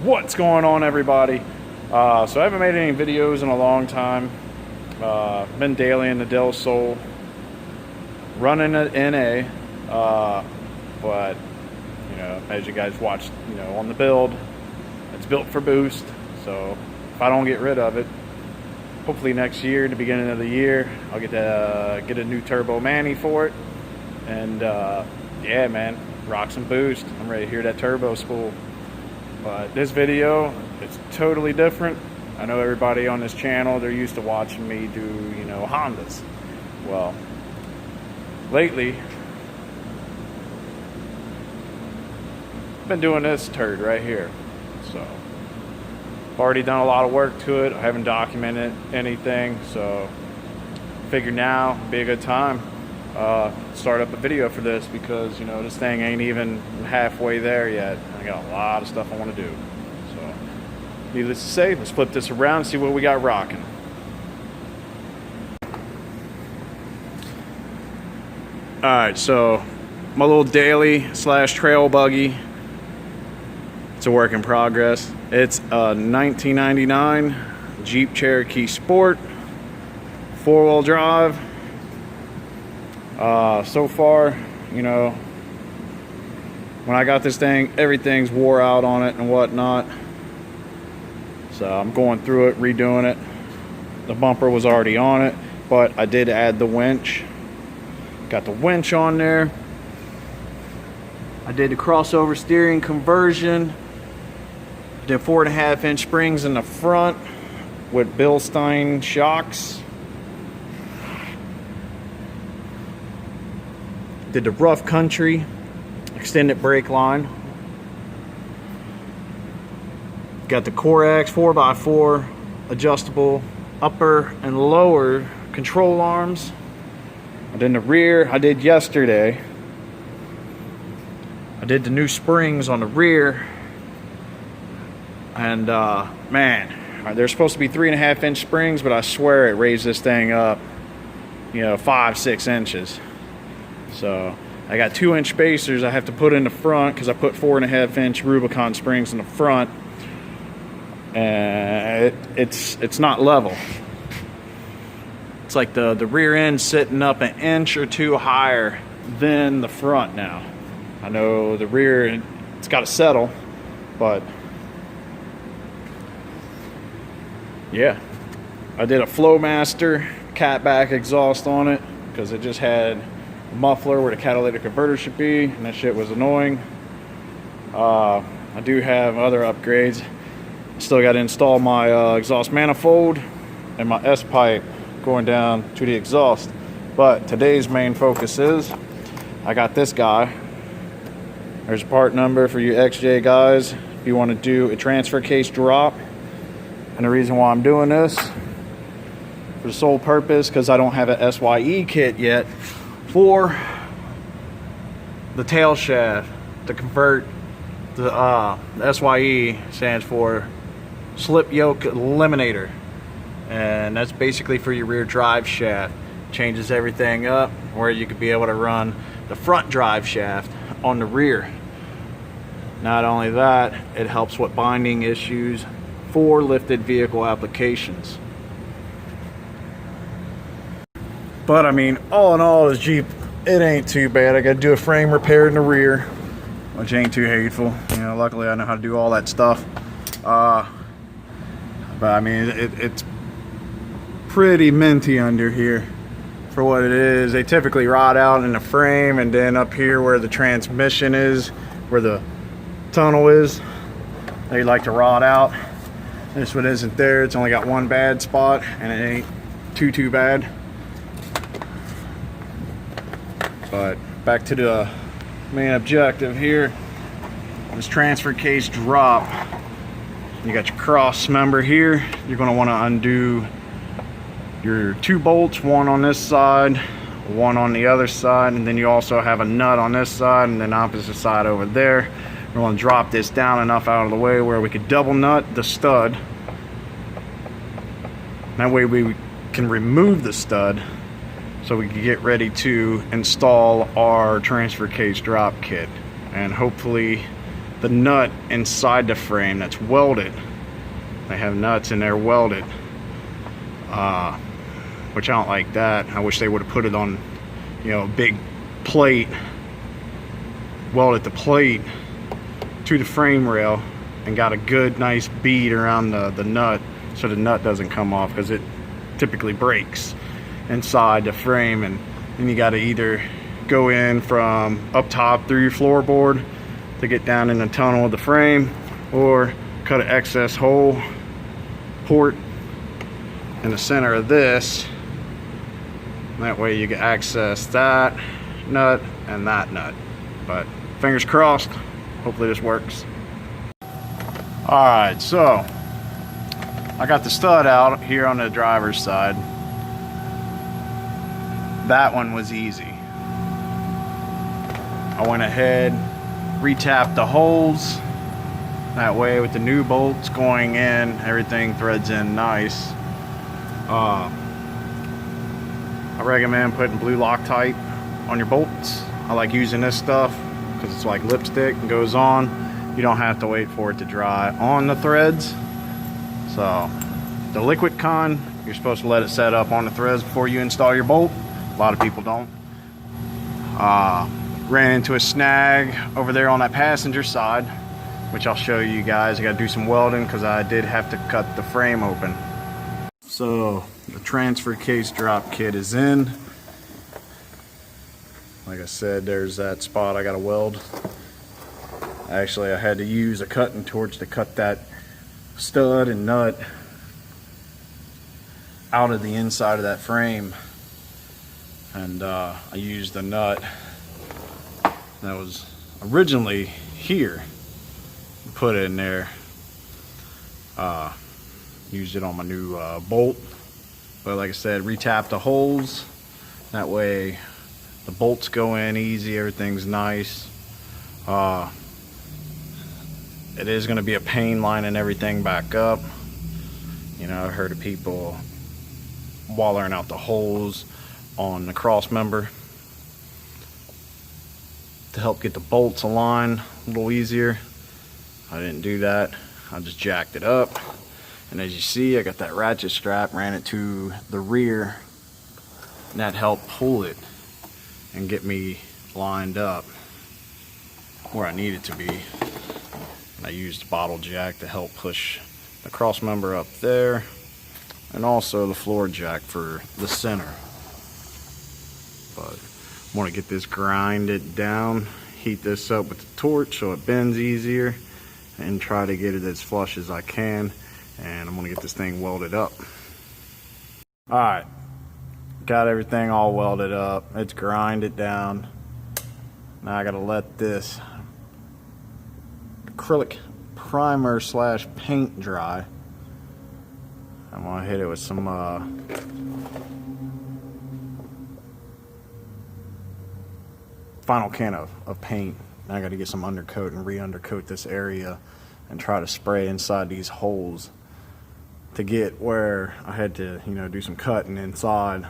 What's going on, everybody? So I haven't made any videos in a long time. Been daily in the Del Sol, running at NA, but you know, as you guys watched, you know, on the build, it's built for boost. So if I don't get rid of it, hopefully next year, the beginning of the year, I'll get a new turbo Manny for it, and yeah, man, rock some boost. I'm ready to hear that turbo spool. But this video, it's totally different. I know everybody on this channel, they're used to watching me do, you know, Hondas. Well, lately, I've been doing this turd right here. So, I've already done a lot of work to it. I haven't documented anything, so figured now would be a good time. Start up a video for this, because you know this thing ain't even halfway there yet. I got a lot of stuff I want to do. So needless to say, let's flip this around and see what we got rocking. Alright, so my little daily / trail buggy, it's a work in progress. It's a 1999 Jeep Cherokee Sport, 4-wheel drive. So far, you know, when I got this thing, everything's wore out on it and whatnot. So I'm going through it, redoing it. The bumper was already on it, but I did add the winch. Got the winch on there. I did the crossover steering conversion. Did 4.5-inch springs in the front with Bilstein shocks. Did the rough country extended brake line. Got the Corax 4x4 adjustable upper and lower control arms. And then the rear, I did yesterday. I did the new springs on the rear. And man, they're supposed to be 3.5-inch springs, but I swear it raised this thing up, you know, 5-6 inches. So I got 2-inch spacers I have to put in the front, because I put 4.5-inch Rubicon springs in the front, and it's not level. It's like the rear end sitting up an inch or two higher than the front now. I know the rear, it's got to settle, but yeah. I did a Flowmaster catback exhaust on it, because it just had muffler where the catalytic converter should be, and that shit was annoying. I do have other upgrades. Still got to install my exhaust manifold and my S-pipe going down to the exhaust. But today's main focus is, I got this guy. There's a part number for you XJ guys if you want to do a transfer case drop. And the reason why I'm doing this, for the sole purpose, because I don't have an SYE kit yet for the tail shaft to convert the SYE stands for slip yoke eliminator, and that's basically for your rear drive shaft. Changes everything up where you could be able to run the front drive shaft on the rear. Not only that, it helps with binding issues for lifted vehicle applications. But I mean, all in all, this Jeep, it ain't too bad. I gotta do a frame repair in the rear, which ain't too hateful. You know, luckily I know how to do all that stuff. But I mean, it's pretty minty under here for what it is. They typically rot out in the frame, and then up here where the transmission is, where the tunnel is, they like to rot out. This one isn't there. It's only got one bad spot, and it ain't too bad. But back to the main objective here, this transfer case drop. You got your cross member here. You're going to want to undo your 2 bolts, one on this side, one on the other side, and then you also have a nut on this side, and then opposite side over there. We're going to drop this down enough out of the way where we could double nut the stud. That way we can remove the stud, so we can get ready to install our transfer case drop kit. And hopefully the nut inside the frame that's welded. They have nuts in there welded, which I don't like that. I wish they would have put it on, you know, a big plate, welded the plate to the frame rail and got a good nice bead around the nut so the nut doesn't come off, because it typically breaks inside the frame. And then you got to either go in from up top through your floorboard to get down in the tunnel of the frame, or cut an excess hole port in the center of this. That way you can access that nut and that nut. But fingers crossed, hopefully this works. Alright, so I got the stud out here on the driver's side. That one was easy. I went ahead, retapped the holes. That way with the new bolts going in, everything threads in nice. I recommend putting blue Loctite on your bolts. I like using this stuff because it's like lipstick and goes on. You don't have to wait for it to dry on the threads. So the liquid con, you're supposed to let it set up on the threads before you install your bolt. A lot of people don't. Ran into a snag over there on that passenger side, which I'll show you guys. I got to do some welding because I did have to cut the frame open. So the transfer case drop kit is in. Like I said, there's that spot I got to weld. Actually, I had to use a cutting torch to cut that stud and nut out of the inside of that frame. And I used the nut that was originally here, put it in there. Used it on my new bolt, but like I said, retapped the holes. That way the bolts go in easy, everything's nice. It is going to be a pain lining everything back up. You know, I've heard of people wallering out the holes on the cross member to help get the bolts aligned a little easier. I didn't do that. I just jacked it up. And as you see, I got that ratchet strap, ran it to the rear, and that helped pull it and get me lined up where I need it to be. And I used a bottle jack to help push the cross member up there, and also the floor jack for the center. But I want to get this grinded down, heat this up with the torch so it bends easier, and try to get it as flush as I can. And I'm gonna get this thing welded up. Alright, got everything all welded up. It's grinded down. Now I gotta let this acrylic primer slash paint dry. I'm gonna hit it with some final can of paint. Now I gotta get some undercoat and re-undercoat this area and try to spray inside these holes to get where I had to, you know, do some cutting inside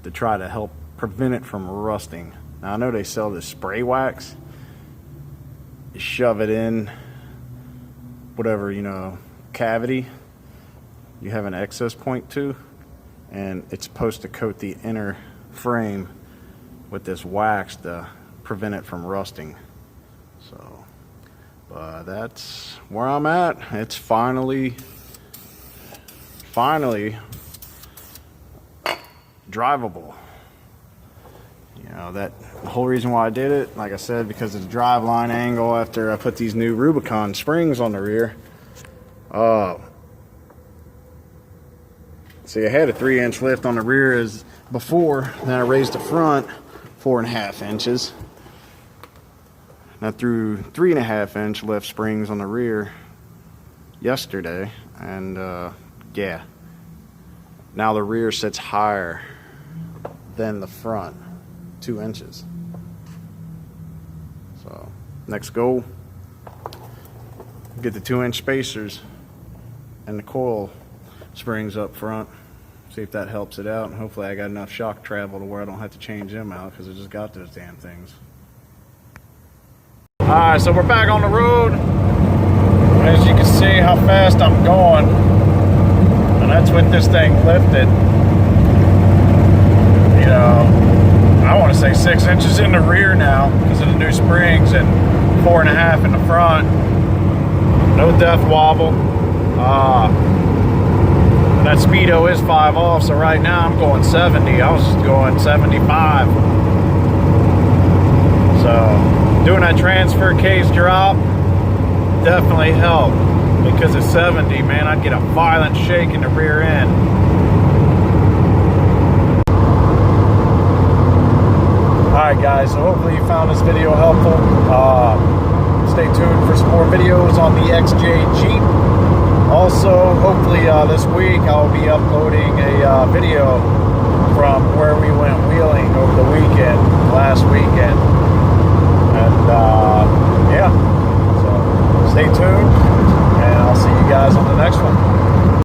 to try to help prevent it from rusting. Now I know they sell this spray wax. You shove it in whatever, you know, cavity you have an access point to, and it's supposed to coat the inner frame with this wax to prevent it from rusting. So, but that's where I'm at. It's finally drivable. You know, that the whole reason why I did it, like I said, because of the driveline angle after I put these new Rubicon springs on the rear. See, I had a 3-inch lift on the rear as before, then I raised the front 4.5 inches. And I threw 3.5-inch lift springs on the rear yesterday, and yeah, now the rear sits higher than the front 2 inches. So next goal, get the 2-inch spacers and the coil springs up front, see if that helps it out, and hopefully I got enough shock travel to where I don't have to change them out, because I just got those damn things. Alright, so we're back on the road. As you can see how fast I'm going. And that's with this thing lifted. You know, I want to say 6 inches in the rear now because of the new springs and 4.5 in the front. No death wobble. That speedo is 5 off, so right now I'm going 70. I was just going 75. So doing that transfer case drop definitely helped, because at 70, man, I'd get a violent shake in the rear end. Alright guys, so hopefully you found this video helpful. Stay tuned for some more videos on the XJ Jeep. Also, hopefully this week I'll be uploading a video from where we went wheeling over the weekend, last weekend. And yeah, so stay tuned.